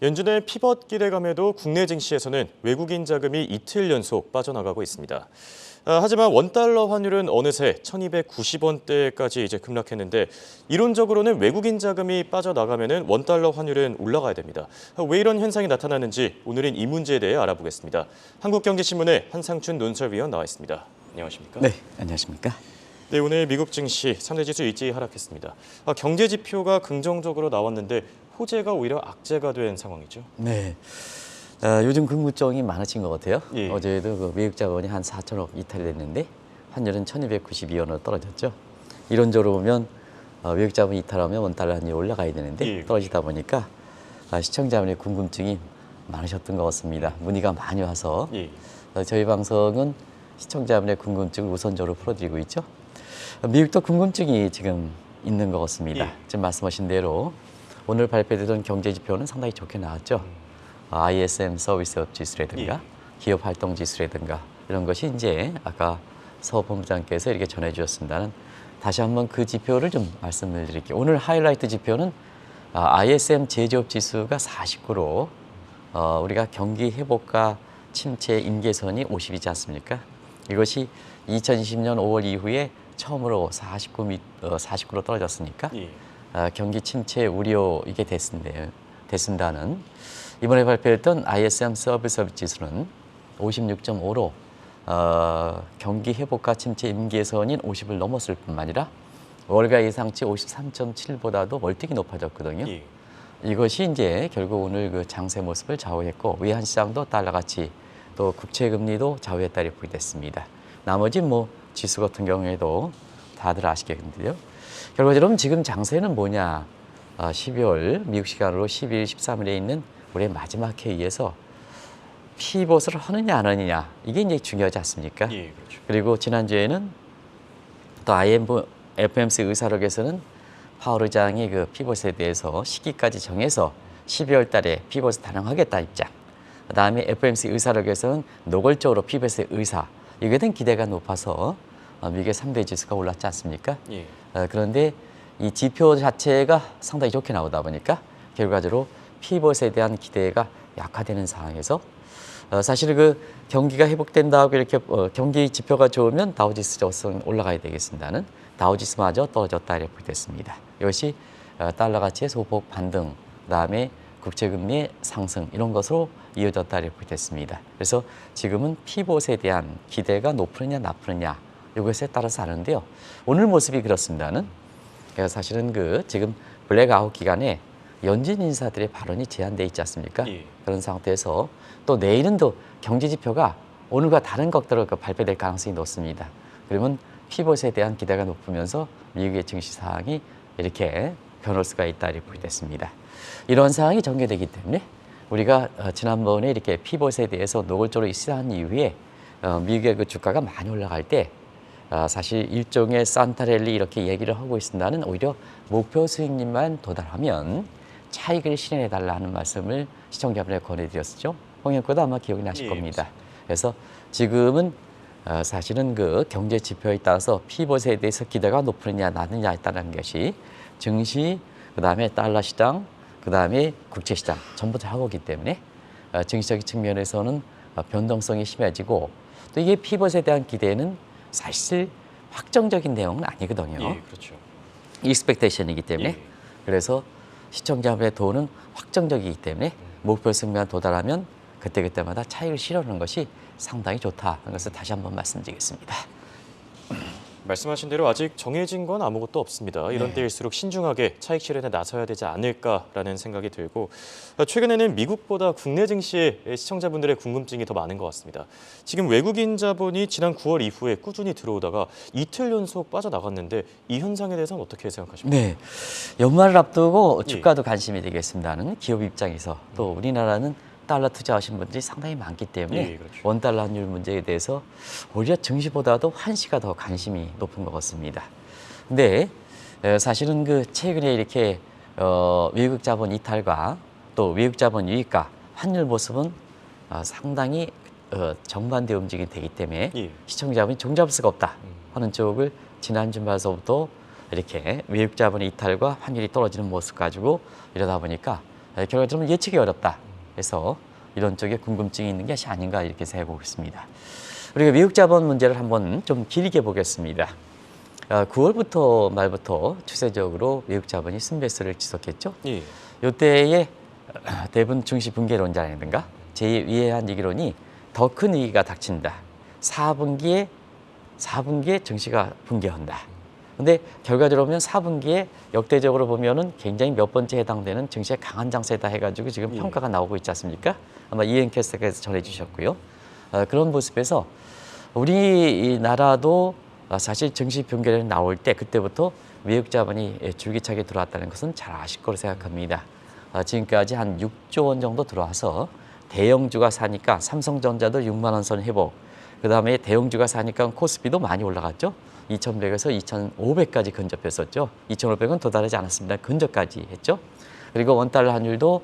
연준의 피벗 기대감에도 국내 증시에서는 외국인 자금이 이틀 연속 빠져나가고 있습니다. 하지만 원달러 환율은 어느새 1290원대까지 이제 급락했는데 이론적으로는 외국인 자금이 빠져나가면 원달러 환율은 올라가야 됩니다. 왜 이런 현상이 나타나는지 오늘은 이 문제에 대해 알아보겠습니다. 한국경제신문의 한상춘 논설위원 나와 있습니다. 안녕하십니까? 네, 안녕하십니까? 네, 오늘 미국 증시 3대 지수 일제히 하락했습니다. 경제 지표가 긍정적으로 나왔는데 호재가 오히려 악재가 된 상황이죠. 네, 요즘 궁금증이 많으신 것 같아요. 예. 어제도 그 미국 자본이 한 4천억 이탈이 됐는데 환율은 1292원으로 떨어졌죠. 이론적으로 보면 미국 자본 이탈하면 원달러 환율이 올라가야 되는데 예. 떨어지다 보니까 시청자분의 궁금증이 많으셨던 것 같습니다. 문의가 많이 와서 예. 저희 방송은 시청자분의 궁금증을 우선적으로 풀어드리고 있죠. 미국도 궁금증이 지금 있는 것 같습니다. 예. 지금 말씀하신 대로 오늘 발표되던 경제 지표는 상당히 좋게 나왔죠. ISM 서비스업 지수라든가 예. 기업 활동 지수라든가 이런 것이 이제 아까 서 본부장께서 이렇게 전해 주셨습니다는 다시 한번 그 지표를 좀 말씀을 드릴게요. 오늘 하이라이트 지표는 ISM 제조업 지수가 49로 우리가 경기 회복과 침체 임계선이 50이지 않습니까? 이것이 2020년 5월 이후에 처음으로 49로 떨어졌으니까 예. 경기 침체 우려 이게 됐습니다는 이번에 발표했던 ISM 서비스 지수는 56.5로 경기 회복과 침체 임계선인 50을 넘었을 뿐만 아니라 월가 예상치 53.7보다도 월등히 높아졌거든요. 예. 이것이 이제 결국 오늘 그 장세 모습을 좌우했고 외환 시장도 달러 가치 또 국채 금리도 좌우했다고 보게 됐습니다. 나머지 뭐 지수 같은 경우에도 다들 아시겠는데요. 결과적으로 지금 장세는 뭐냐? 12월 미국 시간으로 12일, 13일에 있는 올해 마지막 회의에서 피벗을 하느냐 안 하느냐 이게 이제 중요하지 않습니까? 예, 그렇죠. 그리고 지난주에는 또 FOMC 의사록에서는 파월 의장이 그 피벗에 대해서 시기까지 정해서 12월 달에 피벗을 단행하겠다 입장. 그다음에 FOMC 의사록에서는 노골적으로 피벗의 의사. 이거에 대한 기대가 높아서 미국의 3대 지수가 올랐지 않습니까? 예. 그런데 이 지표 자체가 상당히 좋게 나오다 보니까 결과적으로 피벗에 대한 기대가 약화되는 상황에서 사실 그 경기가 회복된다고 이렇게 경기 지표가 좋으면 다우지수 조선 올라가야 되겠습니다는 다우지수마저 떨어졌다 이렇게 됐습니다. 이것이 달러 가치의 소폭 반등, 그다음에 국채금리의 상승 이런 것으로 이어졌다 이렇게 됐습니다. 그래서 지금은 피벗에 대한 기대가 높으느냐 나쁘느냐 이것에 따라서 하는데요. 오늘 모습이 그렇습니다는 사실은 그 지금 블랙아웃 기간에 연준 인사들의 발언이 제한돼 있지 않습니까? 예. 그런 상태에서 또 내일은 또 경제 지표가 오늘과 다른 것들로 발표될 가능성이 높습니다. 그러면 피벗에 대한 기대가 높으면서 미국의 증시 상황이 이렇게 변할 수가 있다 이렇게 됐습니다. 이런 상황이 전개되기 때문에 우리가 지난번에 이렇게 피벗에 대해서 노골적으로 시사한 이후에 미국의 그 주가가 많이 올라갈 때 사실 일종의 산타랠리 이렇게 얘기를 하고 있습니다는 오히려 목표 수익률만 도달하면 차익을 실현해달라 하는 말씀을 시청자분에게 권해드렸었죠. 홍영표도 아마 기억이 나실 예, 겁니다. 그래서 지금은 사실은 그 경제 지표에 따라서 피벗에 대해서 기대가 높으느냐 낮느냐에 따른 것이 증시, 그다음에 달러 시장, 그다음에 국채 시장 전부 다 하고 있기 때문에 증시적인 측면에서는 변동성이 심해지고 또 이게 피벗에 대한 기대는 사실 확정적인 내용은 아니거든요. 예, 그렇죠. 익스펙테이션이기 때문에 예. 그래서 시청자분의 돈은 확정적이기 때문에 목표 수익만 도달하면 그때그때마다 차익을 실현하는 것이 상당히 좋다는 것을 다시 한번 말씀드리겠습니다. 말씀하신 대로 아직 정해진 건 아무것도 없습니다. 이런 네. 때일수록 신중하게 차익 실현에 나서야 되지 않을까라는 생각이 들고 최근에는 미국보다 국내 증시에 시청자분들의 궁금증이 더 많은 것 같습니다. 지금 외국인 자본이 지난 9월 이후에 꾸준히 들어오다가 이틀 연속 빠져나갔는데 이 현상에 대해서는 어떻게 생각하십니까? 네, 연말을 앞두고 주가도 관심이 되겠습니다는 기업 입장에서 또 우리나라는 달러 투자하신 분들이 상당히 많기 때문에 예, 그렇죠. 원달러 환율 문제에 대해서 오히려 증시보다도 환시가 더 관심이 높은 것 같습니다. 근데 사실은 그 최근에 이렇게 외국 자본 이탈과 또 외국 자본 유입과 환율 모습은 상당히 정반대 움직임이 되기 때문에 예. 시청자분이 종잡을 수가 없다 하는 쪽을 지난 주말서부터 이렇게 외국 자본의 이탈과 환율이 떨어지는 모습 가지고 이러다 보니까 결과적으로 예측이 어렵다. 그래서 이런 쪽에 궁금증이 있는 것이 아닌가 이렇게 생각하고 있습니다. 우리가 외국 자본 문제를 한번 좀 길게 보겠습니다. 9월부터 말부터 추세적으로 외국 자본이 순배수를 지속했죠. 예. 이때에 대부분 증시 붕괴론자라든가 제2외환 위기론이 더 큰 위기가 닥친다. 4분기에 증시가 붕괴한다. 근데 결과적으로 보면 4분기에 역대적으로 보면은 굉장히 몇 번째 해당되는 증시의 강한 장세다 해가지고 지금 평가가 나오고 있지 않습니까? 아마 이엔 캐스터께서 전해주셨고요. 그런 모습에서 우리나라도 사실 증시 붕괴론이 나올 때 그때부터 외국 자본이 줄기차게 들어왔다는 것은 잘 아실 거로 생각합니다. 지금까지 한 6조 원 정도 들어와서 대형주가 사니까 삼성전자도 6만 원 선 회복. 그다음에 대형주가 사니까 코스피도 많이 올라갔죠. 2,100에서 2,500까지 근접했었죠. 2,500은 도달하지 않았습니다. 근접까지 했죠. 그리고 원달러 환율도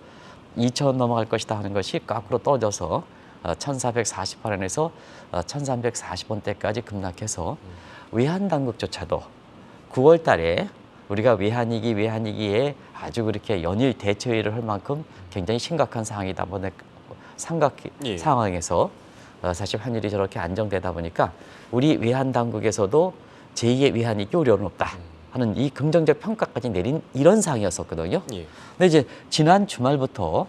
2,000원 넘어갈 것이다 하는 것이 거꾸로 떨어져서 1,448원에서 1,340원대까지 급락해서 외환 당국조차도 9월 달에 우리가 외환위기에 아주 그렇게 연일 대처회를 할 만큼 굉장히 심각한 상황이다 보니 상황에서 사실 환율이 저렇게 안정되다 보니까 우리 외환 당국에서도 제2의 외환위기 우려는 없다 하는 이 긍정적 평가까지 내린 이런 상황이었었거든요. 예. 근데 이제 지난 주말부터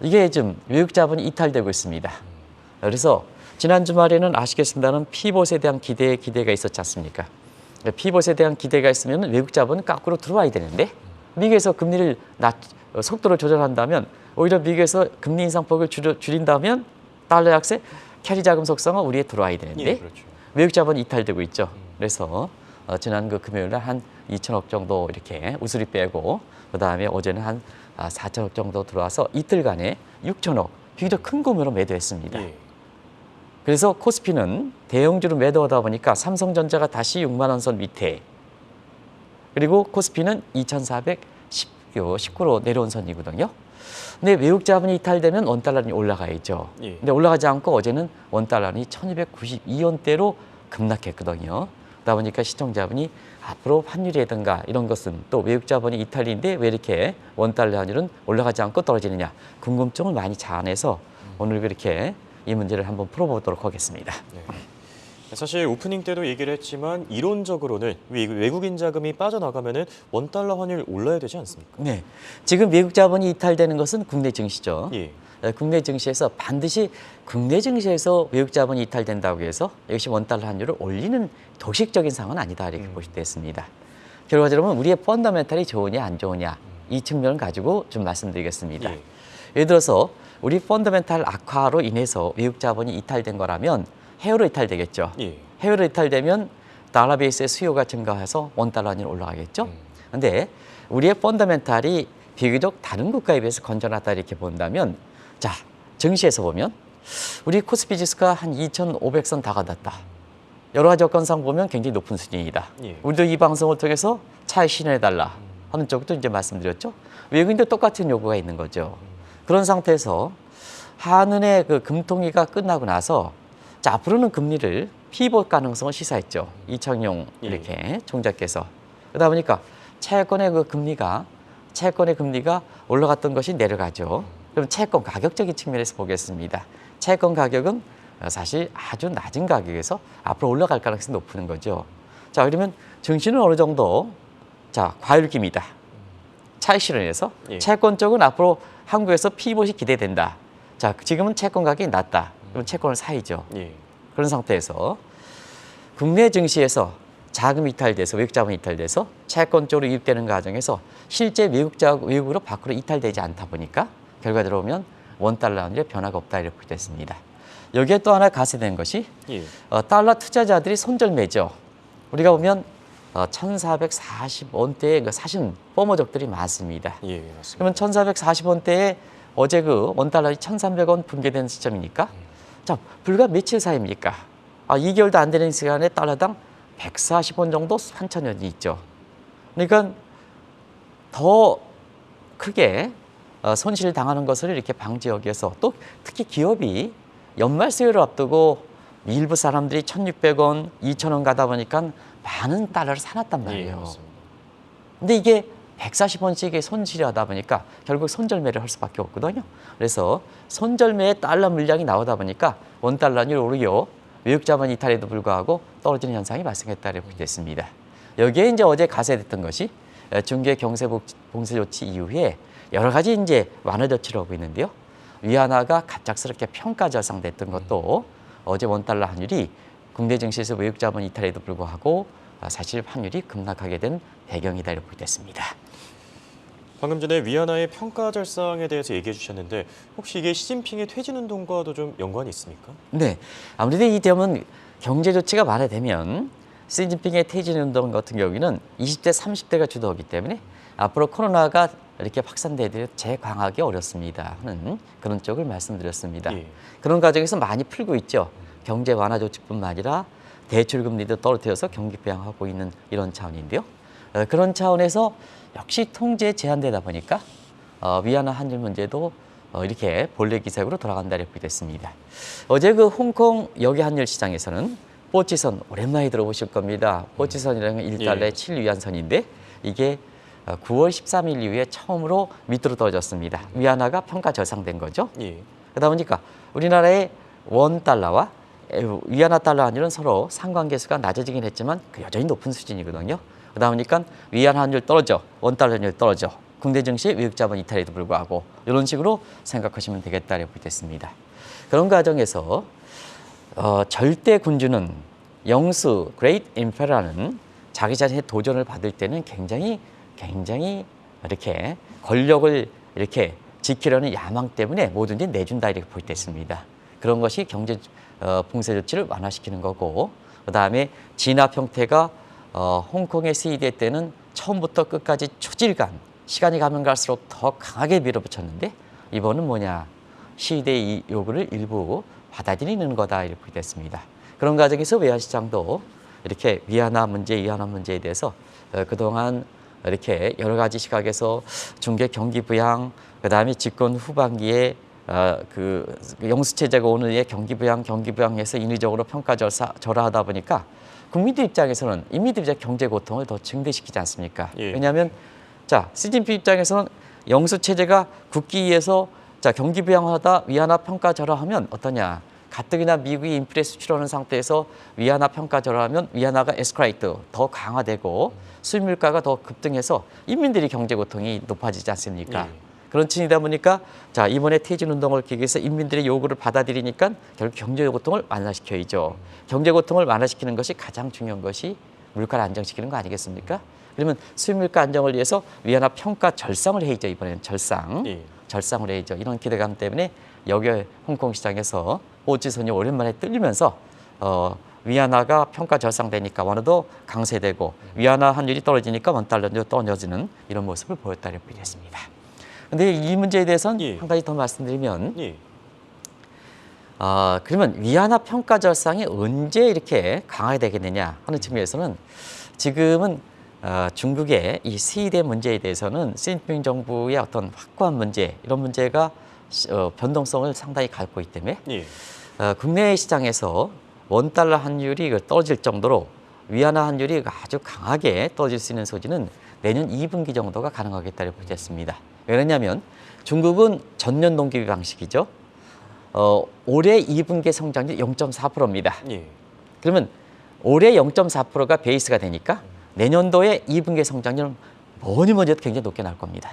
이게 좀 외국 자본이 이탈되고 있습니다. 그래서 지난 주말에는 아시겠습니다만 피봇에 대한 기대가 있었지 않습니까? 피봇에 대한 기대가 있으면 외국 자본은 거꾸로 들어와야 되는데 미국에서 금리를 속도를 조절한다면 오히려 미국에서 금리 인상폭을 줄인다면 달러 약세 캐리 자금 속성은 우리에 들어와야 되는데 예, 그렇죠. 외국 자본이 이탈되고 있죠. 그래서 지난 그 금요일 날 한 2천억 정도 이렇게 우수리 빼고 그다음에 어제는 한 4천억 정도 들어와서 이틀간에 6천억 비교적 큰 규모로 매도했습니다. 예. 그래서 코스피는 대형주로 매도하다 보니까 삼성전자가 다시 6만 원 선 밑에 그리고 코스피는 2,419로 내려온 선이거든요. 근데 외국 자본이 이탈되면 원달러는 올라가야죠. 예. 근데 올라가지 않고 어제는 원달러는 1,292원대로 급락했거든요. 그러다 보니까 시청자분이 앞으로 환율이라든가 이런 것은 또 외국 자본이 이탈인데 왜 이렇게 원달러 환율은 올라가지 않고 떨어지느냐 궁금증을 많이 자아내서 오늘 그렇게 이 문제를 한번 풀어보도록 하겠습니다. 네. 사실 오프닝 때도 얘기를 했지만 이론적으로는 외국인 자금이 빠져나가면은 원달러 환율 올라야 되지 않습니까? 네, 지금 외국 자본이 이탈되는 것은 국내 증시죠. 예. 국내 증시에서 반드시 국내 증시에서 외국 자본이 이탈된다고 해서 역시 원달러 환율을 올리는 도식적인 상황은 아니다 이렇게 보실 때 있습니다. 결과적으로 우리의 펀더멘탈이 좋으냐 안 좋으냐 이 측면을 가지고 좀 말씀드리겠습니다. 예. 예를 들어서 우리 펀더멘탈 악화로 인해서 외국 자본이 이탈된 거라면 해외로 이탈되겠죠. 예. 해외로 이탈되면 달러 베이스의 수요가 증가해서 원달러 환율이 올라가겠죠. 그런데 우리의 펀더멘탈이 비교적 다른 국가에 비해서 건전하다 이렇게 본다면 자, 증시에서 보면 우리 코스피 지수가 한 2,500선 다 가닿다. 여러 가지 조건상 보면 굉장히 높은 수준이다. 예. 우리도 이 방송을 통해서 차에 신뢰해달라 하는 쪽도 이제 말씀드렸죠. 외국인도 똑같은 요구가 있는 거죠. 그런 상태에서 한은의 그 금통위가 끝나고 나서 자, 앞으로는 금리를 피봇 가능성을 시사했죠. 이창용 이렇게 총재께서. 그러다 보니까 채권의 금리가 올라갔던 것이 내려가죠. 그럼 채권 가격적인 측면에서 보겠습니다. 채권 가격은 사실 아주 낮은 가격에서 앞으로 올라갈 가능성이 높은 거죠. 자, 그러면 증시는 어느 정도 과율기입니다. 차익 실현에서 채권 쪽은 앞으로 한국에서 피봇이 기대된다. 자, 지금은 채권 가격이 낮다. 그럼 채권을 사야죠. 예. 그런 상태에서 국내 증시에서 자금 이탈돼서 외국 자본 이탈돼서 채권 쪽으로 유입되는 과정에서 실제 외국으로 밖으로 이탈되지 않다 보니까 결과적으로 보면 원달러 환율에 변화가 없다 이렇게 됐습니다. 여기에 또 하나 가세된 것이 달러 투자자들이 손절매죠. 우리가 보면 1,440원대에 사신 포머족들이 많습니다. 예, 맞습니다. 그러면 1,440원대에 어제 그 원달러이 1,300원 붕괴된 시점이니까 자, 불과 며칠 사이입니까? 2개월도 안 되는 시간에 달러당 140원 정도 환천연이 있죠. 그러니까 더 크게 손실을 당하는 것을 이렇게 방지하기 위해서 또 특히 기업이 연말 세일을 앞두고 일부 사람들이 1,600원, 2,000원 가다 보니까 많은 달러를 사놨단 말이에요. 맞습니다. 근데 이게 140원씩의 손실이 하다 보니까 결국 손절매를 할 수밖에 없거든요. 그래서 손절매의 달러 물량이 나오다 보니까 원달러율이 오르고 외국 자본 이탈에도 불구하고 떨어지는 현상이 발생했다고 됐습니다. 여기에 이제 어제 가세됐던 것이 중개 경제 봉쇄 조치 이후에 여러 가지 이제 완화 조치를 하고 있는데요. 위안화가 갑작스럽게 평가 절상됐던 것도 어제 원달러 환율이 국내 증시에서 외국 자본 이탈에도 불구하고 사실 환율이 급락하게 된 배경이다 이렇게 됐습니다. 방금 전에 위안화의 평가 절상에 대해서 얘기해 주셨는데 혹시 이게 시진핑의 퇴진 운동과도 좀 연관이 있습니까? 네, 아무래도 이 점은 경제 조치가 말하되면 시진핑의 퇴진 운동 같은 경우에는 20대, 30대가 주도하기 때문에 앞으로 코로나가 이렇게 확산되더라도 재강하기 어렵습니다 하는 그런 쪽을 말씀드렸습니다. 예. 그런 과정에서 많이 풀고 있죠. 경제 완화 조치뿐만 아니라 대출 금리도 떨어뜨려서 경기 부양하고 있는 이런 차원인데요. 그런 차원에서 역시 통제에 제한되다 보니까 위안화 환율 문제도 이렇게 본래 기색으로 돌아간다 이렇게 됐습니다. 어제 그 홍콩 여기 환율 시장에서는 뽀치선 오랜만에 들어보실 겁니다. 뽀치선이라는 건 1달러에 예. 7위안선인데 이게 9월 13일 이후에 처음으로 밑으로 떨어졌습니다. 위안화가 평가 절상된 거죠. 예. 그러다 보니까 우리나라의 원달러와 위안화 달러 환율은 서로 상관계수가 낮아지긴 했지만 여전히 높은 수준이거든요. 그러다 보니까 위안화 환율 떨어져, 원달러 환율 떨어져, 국내 증시 외국 자본 이탈에도 불구하고 이런 식으로 생각하시면 되겠다고 됐습니다. 그런 과정에서 절대 군주는 영수 (Great Emperor는) 자기 자신의 도전을 받을 때는 굉장히 이렇게 권력을 이렇게 지키려는 야망 때문에 뭐든지 내준다 이렇게 볼 때 있습니다. 그런 것이 경제 봉쇄 조치를 완화시키는 거고, 그다음에 진압 형태가 홍콩의 시위대 때는 처음부터 끝까지 초질간 시간이 가면 갈수록 더 강하게 밀어붙였는데 이번은 뭐냐, 시위대의 요구를 일부 받아들이는 거다 이렇게 됐습니다. 그런 과정에서 외환시장도 이렇게 위안화 문제에 대해서 그동안 이렇게 여러 가지 시각에서 중개 경기 부양, 그다음에 집권 후반기에 그 영수체제가 오는 해 경기 부양에서 인위적으로 평가 절하하다 보니까 국민들 입장에서는 인민들의 경제 고통을 더 증대시키지 않습니까? 예. 왜냐하면 자 시진핑 입장에서는 영수체제가 굳기 위해서 자 경기 부양하다 위안화 평가 절하하면 어떠냐? 가뜩이나 미국이 인플레 수출하는 상태에서 위안화 평가 절하하면 위안화가 에스컬레이트 더 강화되고 수입 물가가 더 급등해서 인민들이 경제 고통이 높아지지 않습니까? 예. 그런 층이다 보니까 자 이번에 퇴진 운동을 기기 위해서 인민들의 요구를 받아들이니까 결국 경제 고통을 완화시켜야죠. 경제 고통을 완화시키는 것이 가장 중요한 것이 물가를 안정시키는 거 아니겠습니까? 그러면 수입 물가 안정을 위해서 위안화 평가 절상을 해야죠. 이번에는 절상을 해야죠. 이런 기대감 때문에 여기 홍콩 시장에서 뽀찌선이 오랜만에 뚫리면서 위안화가 평가 절상되니까 원화도 강세되고 위안화 환율이 떨어지니까 원달러도 떨어지는 이런 모습을 보였다고 보겠습니다. 근데 이 문제에 대해서는 예. 한 가지 더 말씀드리면 예. 그러면 위안화 평가 절상이 언제 이렇게 강하게 되겠느냐 하는 측면에서는 지금은 중국의 이 시대 문제에 대해서는 시진핑 정부의 어떤 확고한 문제 이런 문제가 변동성을 상당히 갖고 있기 때문에 예. 국내 시장에서 원달러 환율이 떨어질 정도로 위안화 환율이 아주 강하게 떨어질 수 있는 소지는 내년 2분기 정도가 가능하겠다고 보겠습니다. 왜냐하면 중국은 전년 동기 방식이죠. 올해 2분기 성장률 0.4%입니다. 예. 그러면 올해 0.4%가 베이스가 되니까 내년도에 2분기 성장률은 뭐니 해도 굉장히 높게 나올 겁니다.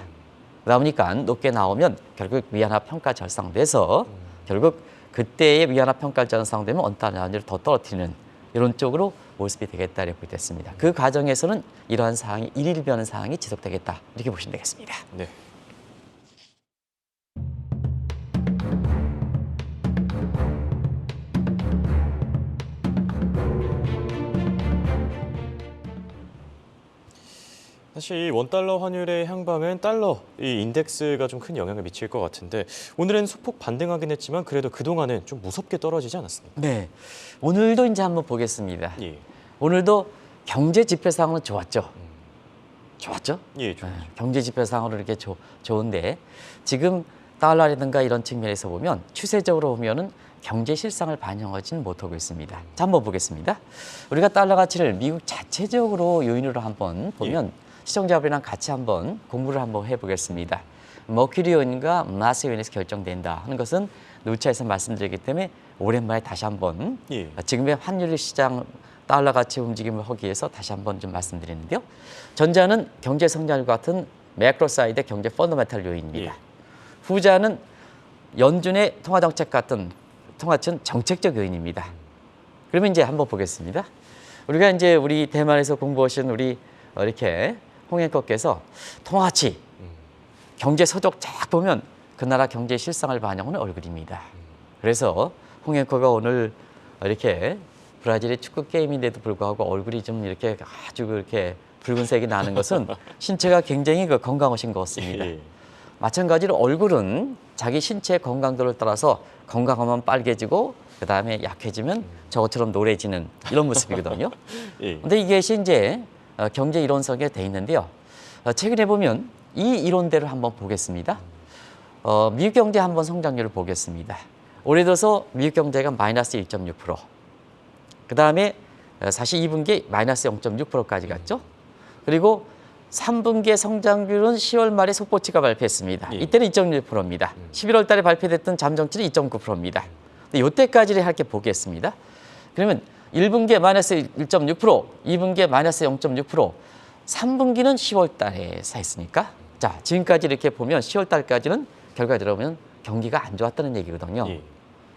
그러다 보니까 높게 나오면 결국 위안화 평가 절상돼서 결국 그때의 위안화 평가 절상되면 원달러 환율을 더 떨어뜨리는 이런 쪽으로 모습이 되겠다 이렇게 됐습니다. 그 과정에서는 이러한 사항이 일일비하는 사항이 지속되겠다 이렇게 보시면 되겠습니다. 네. 사실 이 원달러 환율의 향방은 달러 이 인덱스가 좀 큰 영향을 미칠 것 같은데 오늘은 소폭 반등하긴 했지만 그래도 그동안은 좀 무섭게 떨어지지 않았습니까? 네, 오늘도 이제 한번 보겠습니다. 예. 오늘도 경제 지표상으로는 좋았죠. 좋았죠? 예, 좋죠. 경제 지표상으로 이렇게 좋은데 지금 달러라든가 이런 측면에서 보면 추세적으로 보면은 경제 실상을 반영하지는 못하고 있습니다. 자, 한번 보겠습니다. 우리가 달러 가치를 미국 자체적으로 요인으로 한번 보면 시청자분이랑 같이 한번 공부를 한번 해보겠습니다. 머큐리 요인과 마스 요인에서 결정된다 하는 것은 누차에서 말씀드렸기 때문에 오랜만에 다시 한번 예. 지금의 환율 시장 달러 가치 움직임을 하기 위해서 다시 한번 좀 말씀드리는데요. 전자는 경제 성장률 같은 매크로 사이드의 경제 펀더멘탈 요인입니다. 예. 후자는 연준의 통화 정책 같은 통화ችን 정책적 요인입니다. 그러면 이제 한번 보겠습니다. 우리가 이제 우리 대만에서 공부하신 우리 이렇게 홍앵커께서 통화치 경제 서적 쫙 보면 그 나라 경제 실상을 반영하는 얼굴입니다. 그래서 홍앵커가 오늘 이렇게 브라질의 축구 게임인데도 불구하고 얼굴이 좀 이렇게 아주 그렇게 붉은색이 나는 것은 신체가 굉장히 건강하신 것 같습니다. 예. 마찬가지로 얼굴은 자기 신체 건강도를 따라서 건강하면 빨개지고 그 다음에 약해지면 저것처럼 노래지는 이런 모습이거든요. 예. 근데 이것이 이제 경제 이론석에 돼 있는데요. 최근에 보면 이 이론대로 한번 보겠습니다. 미국 경제 한번 성장률을 보겠습니다. 올해 들어서 미국 경제가 마이너스 1.6%. 그 다음에 사실 2분기 마이너스 0.6%까지 갔죠. 그리고 3분기의 성장률은 10월 말에 속보치가 발표했습니다. 예. 이때는 2.1%입니다. 11월 달에 발표됐던 잠정치는 2.9%입니다. 이때까지를 이렇게 보겠습니다. 그러면 1분기에 마이너스 1.6%, 2분기에 마이너스 0.6%, 3분기는 10월 달에 했으니까 자, 지금까지 이렇게 보면 10월 달까지는 결과적으로 보면 경기가 안 좋았다는 얘기거든요. 예.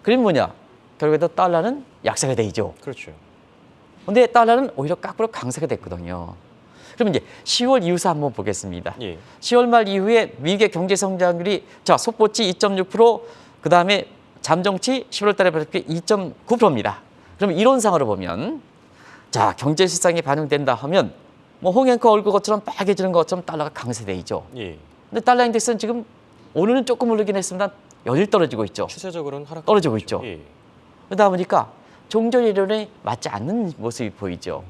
그럼 뭐냐? 결국에도 달러는 약세가 되죠. 그렇죠. 근데 달러는 오히려 거꾸로 강세가 됐거든요. 그럼 이제 10월 이후서 한번 보겠습니다. 예. 10월 말 이후에 미국의 경제 성장률이 자, 속보치 2.6%, 그다음에 잠정치 11월 달에 발표 2.9%입니다. 그러면 이론상으로 보면 자, 경제 실상이 반영된다 하면 뭐 홍앵커 얼굴 것처럼 빨개지는 것처럼 달러가 강세되죠. 예. 근데 달러 인덱스는 지금 오늘은 조금 오르긴 했습니다. 여전히 떨어지고 있죠. 추세적으로는 하락 떨어지고 있죠. 예. 그러다 보니까 종전 이론에 맞지 않는 모습이 보이죠.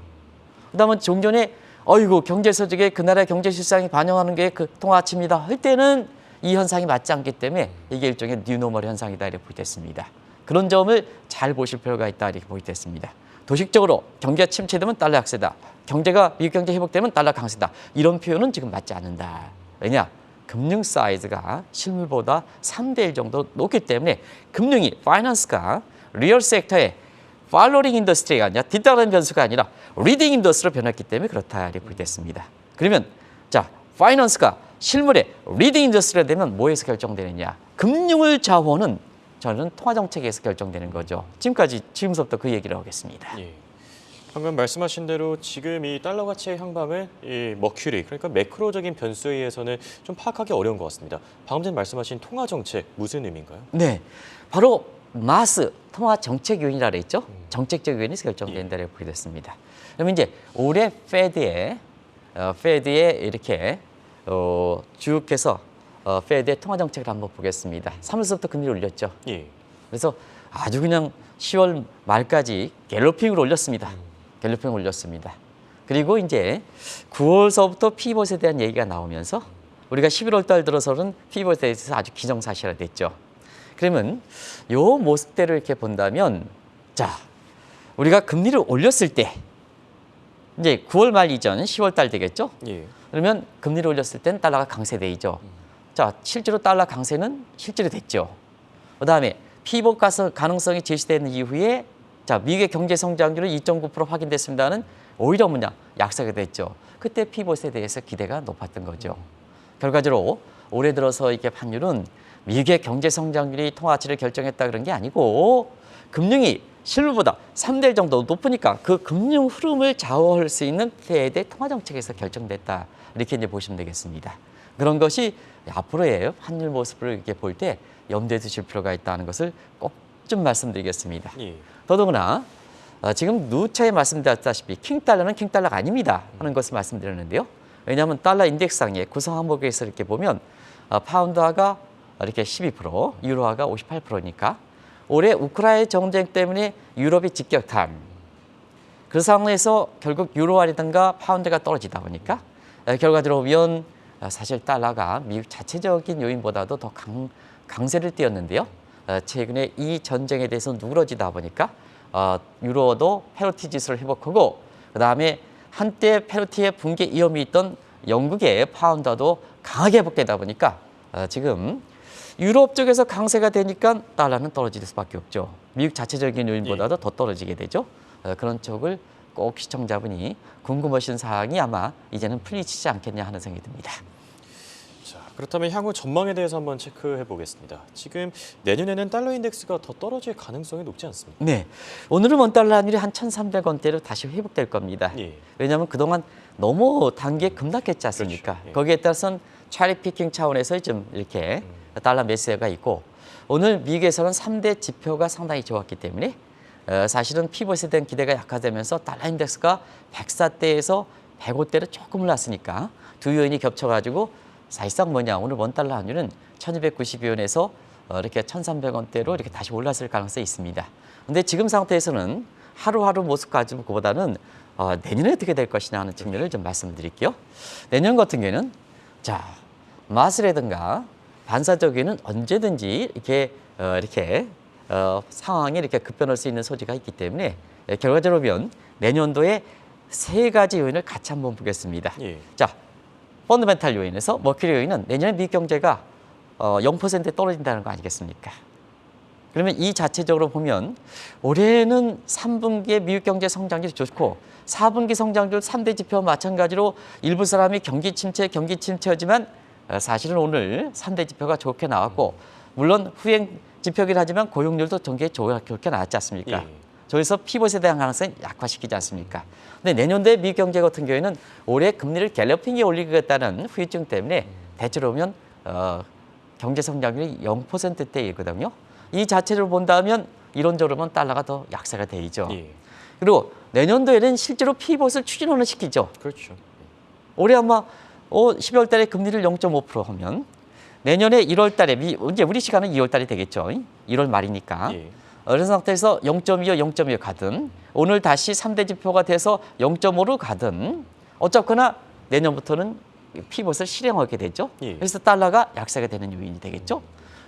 그다음에 종전에 어이구 경제 서적에 그 나라의 경제 실상이 반영하는 게 그 통화치입니다 할 때는 이 현상이 맞지 않기 때문에 이게 일종의 뉴노멀 현상이다 이렇게 보이됐습니다. 그런 점을 잘 보실 필요가 있다 이렇게 보이됐습니다. 도식적으로 경기가 침체되면 달러 약세다. 경제가 미국 경제 회복되면 달러 강세다. 이런 표현은 지금 맞지 않는다. 왜냐? 금융 사이즈가 실물보다 3대 1 정도 높기 때문에 금융이 파이낸스가 리얼 섹터의 팔로링 인더스트리가 아니라 뒤따르는 변수가 아니라 리딩 인더스트리로 변했기 때문에 그렇다 이렇게 보이됐습니다. 그러면 자, 파이낸스가 실물의 리딩 인더스트리가 되면 뭐에서 결정되느냐? 금융을 좌우하는 저는 통화 정책에서 결정되는 거죠. 지금부터 그 얘기를 하겠습니다. 예. 방금 말씀하신 대로 지금 이 달러 가치의 향방을 이 머큐리, 그러니까 매크로적인 변수에 의해서는 좀 파악하기 어려운 것 같습니다. 방금 전에 말씀하신 통화 정책 무슨 의미인가요? 네, 바로 마스 통화 정책 요인이라 그랬죠. 정책적 요인에서 결정된다고 보게 됐습니다. 그러면 이제 올해 페드에 이렇게 쭉 해서 페드의 통화 정책을 한번 보겠습니다. 3월서부터 금리를 올렸죠. 예. 그래서 아주 그냥 10월 말까지 갤로핑을 올렸습니다. 갤로핑을 올렸습니다. 그리고 이제 9월서부터 피벗에 대한 얘기가 나오면서 우리가 11월 달 들어서는 피벗에 대해서 아주 기정사실화 됐죠. 그러면 요 모습대로 이렇게 본다면 자, 우리가 금리를 올렸을 때 이제 9월 말 이전 10월 달 되겠죠? 예. 그러면 금리를 올렸을 땐 달러가 강세되죠. 자, 실제로 달러 강세는 실제로 됐죠. 그다음에 피벗 가능성이 제시되는 이후에 자, 미국의 경제 성장률은 2.9% 확인됐습니다는 오히려 뭐냐? 약세가 됐죠. 그때 피벗에 대해서 기대가 높았던 거죠. 결과적으로 올해 들어서 이게 환율은 미국의 경제 성장률이 통화치를 결정했다 그런 게 아니고 금융이 실물보다 3대 1 정도 높으니까 그 금융 흐름을 좌우할 수 있는 페드의 통화 정책에서 결정됐다. 이렇게 이제 보시면 되겠습니다. 그런 것이 앞으로의 환율 모습을 이렇게 볼 때 염두에 두실 필요가 있다는 것을 꼭 좀 말씀드리겠습니다. 예. 더더구나 지금 누차에 말씀드렸다시피 킹달러는 킹달러가 아닙니다 하는 것을 말씀드렸는데요. 왜냐하면 달러 인덱스상의 구성 항목에서 이렇게 보면 파운드화가 이렇게 12%, 유로화가 58%니까 올해 우크라이나 전쟁 때문에 유럽이 직격탄. 그 상황에서 결국 유로화라든가 파운드가 떨어지다 보니까 결과적으로 보면 사실 달러가 미국 자체적인 요인보다도 더 강세를 띄었는데요. 최근에 이 전쟁에 대해서 누그러지다 보니까 유로도 페로티 지수를 회복하고 그다음에 한때 페로티의 붕괴 위험이 있던 영국의 파운더도 강하게 회복되다 보니까 지금 유럽 쪽에서 강세가 되니까 달러는 떨어질 수밖에 없죠. 미국 자체적인 요인보다도 더 떨어지게 되죠. 그런 쪽을 꼭 시청자분이 궁금하신 사항이 아마 이제는 풀리지 않겠냐 하는 생각이 듭니다. 자, 그렇다면 향후 전망에 대해서 한번 체크해 보겠습니다. 지금 내년에는 달러 인덱스가 더 떨어질 가능성이 높지 않습니까? 네, 오늘은 원달러 환율이 한 1,300원대로 다시 회복될 겁니다. 예. 왜냐하면 그동안 너무 단기에 급락했지 않습니까? 그렇죠. 예. 거기에 따라서는 차리 피킹 차원에서 좀 이렇게 달러 매수가 있고 오늘 미국에서는 3대 지표가 상당히 좋았기 때문에 사실은 피벗에 대한 기대가 약화되면서 달러 인덱스가 104대에서 105대로 조금 올랐으니까 두 요인이 겹쳐가지고 사실상 뭐냐 오늘 원달러 환율은 1292원에서 이렇게 1300원대로 이렇게 다시 올랐을 가능성이 있습니다. 근데 지금 상태에서는 하루하루 모습 가지고보다는 내년에 어떻게 될 것이냐 하는 측면을 좀 말씀드릴게요. 내년 같은 경우에는 자 마스라든가 반사적에는 언제든지 이렇게 상황이 이렇게 급변할 수 있는 소지가 있기 때문에 결과적으로 보면 내년도에 세 가지 요인을 같이 한번 보겠습니다. 예. 자, 펀더멘탈 요인에서 머큐리 요인은 내년에 미국 경제가 0%에 떨어진다는 거 아니겠습니까? 그러면 이 자체적으로 보면 올해는 3분기에 미국 경제 성장률이 좋고 4분기 성장률 3대 지표와 마찬가지로 일부 사람이 경기 침체하지만 사실은 오늘 3대 지표가 좋게 나왔고 물론 후행 지표긴 하지만 고용률도 전개 좋게 나왔지 않습니까? 예. 저기서 피벗에 대한 가능성이 약화시키지 않습니까? 근데 내년도에 미국 경제 같은 경우에는 올해 금리를 갤러핑에 올리겠다는 후유증 때문에 대체로 보면 경제 성장률이 0%대이거든요. 이 자체를 본다면 이론적으로 보면 달러가 더 약세가 되죠. 예. 그리고 내년도에는 실제로 피벗을 추진을 시키죠. 그렇죠. 올해 아마 12월 달에 금리를 0.5% 하면 내년에 1월 달에 이제 우리 시간은 2월 달이 되겠죠. 1월 말이니까. 예. 그런 상태에서 0.25, 0.2 가든 오늘 다시 3대 지표가 돼서 0.5로 가든 어쨌거나 내년부터는 피벗을 실행하게 되죠. 예. 그래서 달러가 약세가 되는 요인이 되겠죠.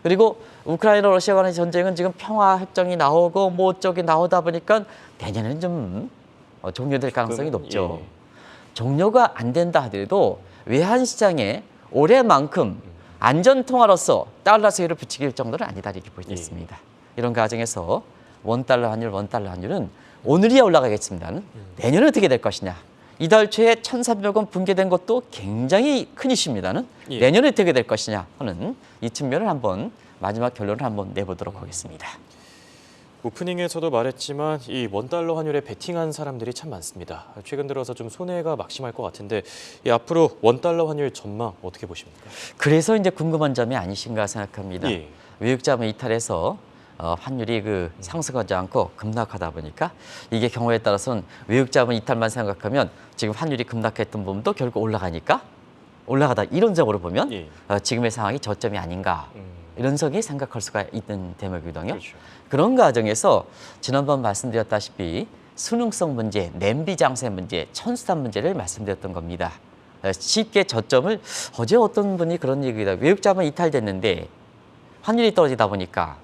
그리고 우크라이나 러시아 간의 전쟁은 지금 평화 협정이 나오고 뭐 어쩌기 나오다 보니까 내년에는 좀 종료될 가능성이 높죠. 예. 종료가 안 된다 하더라도 외환 시장에 올해만큼 안전 통화로서 달러 수혜를 붙이길 정도는 아니다 이렇게 볼 수 있습니다. 이런 과정에서 원달러 환율은 오늘이야 올라가겠습니다는 내년에 어떻게 될 것이냐. 이달 초에 1,300원 붕괴된 것도 굉장히 큰 이슈입니다는 예. 내년에 어떻게 될 것이냐 하는 이 측면을 한번 마지막 결론을 한번 내보도록 하겠습니다. 오프닝에서도 말했지만 이 원달러 환율에 베팅한 사람들이 참 많습니다. 최근 들어서 좀 손해가 막심할 것 같은데 이 앞으로 원달러 환율 전망 어떻게 보십니까? 그래서 이제 궁금한 점이 아니신가 생각합니다. 예. 외국 자본 이탈해서 환율이 상승하지 않고 급락하다 보니까 이게 경우에 따라서는 외국 자본 이탈만 생각하면 지금 환율이 급락했던 부분도 결국 올라가다 이론적으로 보면 예. 지금의 상황이 저점이 아닌가 이런 석이 생각할 수가 있는 대목이거든요. 그렇죠. 그런 과정에서 지난번 말씀드렸다시피 수능성 문제, 냄비 장세 문제, 천수탄 문제를 말씀드렸던 겁니다. 쉽게 저점을 어제 어떤 분이 그런 얘기다. 외국 자본 이탈됐는데 환율이 떨어지다 보니까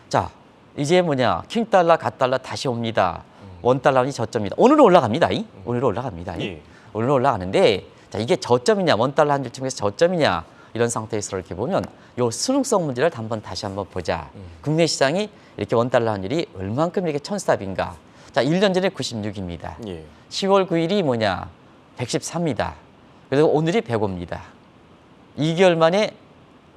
자 이제 킹달러, 갓달러 다시 옵니다. 원달러이 저점이다. 오늘은 올라갑니다. 오늘은 올라갑니다. 예. 오늘은 올라가는데 자 이게 저점이냐 원달러 환율 측면에서 저점이냐 이런 상태에서 이렇게 보면 요 수능성 문제를 다시 한번 보자. 국내 시장이 이렇게 원달러 환율이 얼만큼 이렇게 천스탑인가. 자 1년 전에 96입니다. 예. 10월 9일이 113입니다. 그리고 오늘이 105입니다. 2개월 만에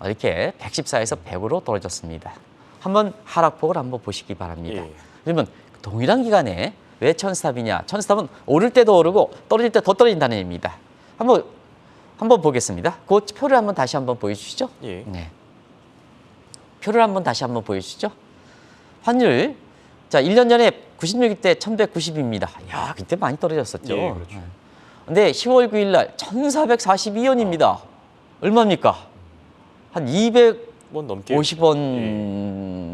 이렇게 114에서 100으로 떨어졌습니다. 한번 하락폭을 한번 보시기 바랍니다. 예. 그러면 동일한 기간에 왜 천스탑이냐? 천스탑은 오를 때도 오르고 떨어질 때 더 떨어진다는 얘기입니다. 한번 보겠습니다. 그 표를 한번 다시 한번 보여주시죠. 예. 네. 표를 한번 다시 한번 보여주시죠. 환율 자 1년 전에 96일 때 1190입니다. 야 그때 많이 떨어졌었죠. 예, 그렇죠. 근데 10월 9일 날 1442원입니다. 얼마입니까? 한 250원 넘게.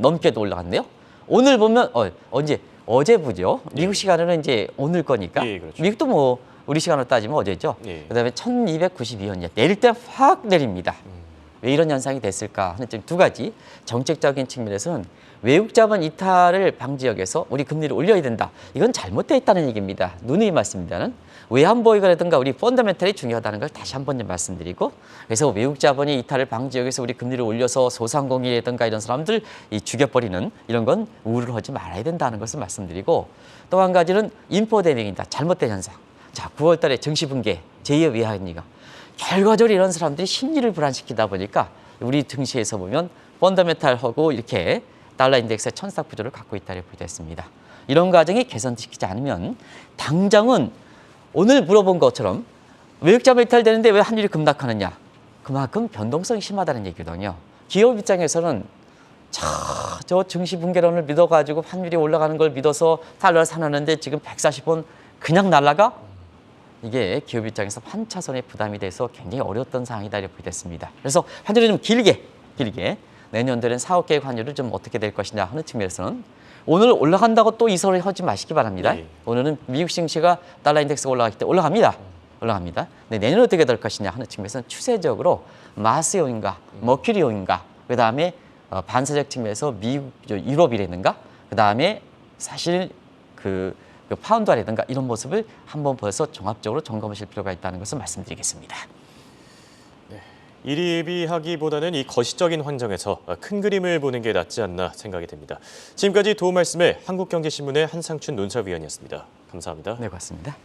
넘게도 올라갔네요. 오늘 보면 어제 보죠. 미국 시간으로는 이제 오늘 거니까. 예, 그렇죠. 미국도 우리 시간으로 따지면 어제죠. 예. 그다음에 1292원이야. 내릴 때 확 내립니다. 왜 이런 현상이 됐을까 하는 두 가지 정책적인 측면에서는 외국 자본 이탈을 방지하기 위해서 우리 금리를 올려야 된다. 이건 잘못되어 있다는 얘기입니다. 누누이 말씀입니다는 외환보유고라든가 우리 펀더멘털이 중요하다는 걸 다시 한번 좀 말씀드리고, 그래서 외국 자본이 이탈을 방지하기 위해서 우리 금리를 올려서 소상공인이라든가 이런 사람들 죽여버리는 이런 건 우려를 하지 말아야 된다는 것을 말씀드리고, 또 한 가지는 인포데믹입니다. 잘못된 현상. 자, 9월 달에 증시 붕괴, 제2의 외환위기가 결과적으로 이런 사람들이 심리를 불안시키다 보니까 우리 증시에서 보면 펀더멘탈하고 이렇게 달러 인덱스의 천스탁 구조를 갖고 있다고 보겠습니다. 이런 과정이 개선시키지 않으면 당장은 오늘 물어본 것처럼 외국 자본 이탈되는데 왜 환율이 급락하느냐? 그만큼 변동성이 심하다는 얘기거든요. 기업 입장에서는 저 증시 붕괴론을 믿어가지고 환율이 올라가는 걸 믿어서 달러를 사놨는데 지금 140원 그냥 날라가? 이게 기업 입장에서 환차손의 부담이 돼서 굉장히 어려웠던 상황이다 이렇게 보겠습니다. 그래서 환율을 좀 길게 내년도에는 4억 개의 환율을 좀 어떻게 될 것이냐 하는 측면에서는 오늘 올라간다고 또 이설을 하지 마시기 바랍니다. 네. 오늘은 미국 증시가 달러 인덱스가 올라가기 때문에 올라갑니다. 근데 내년 어떻게 될 것이냐 하는 측면에서는 추세적으로 마스 요인과 머큐리 요인과 그다음에 반사적 측면에서 미국, 유럽이라든가 그다음에 사실 그 파운드화라든가 이런 모습을 한번 벌써 종합적으로 점검하실 필요가 있다는 것을 말씀드리겠습니다. 일희비하기보다는 이 거시적인 환경에서 큰 그림을 보는 게 낫지 않나 생각이 됩니다. 지금까지 도움 말씀에 한국경제신문의 한상춘 논설위원이었습니다. 감사합니다. 네, 고맙습니다.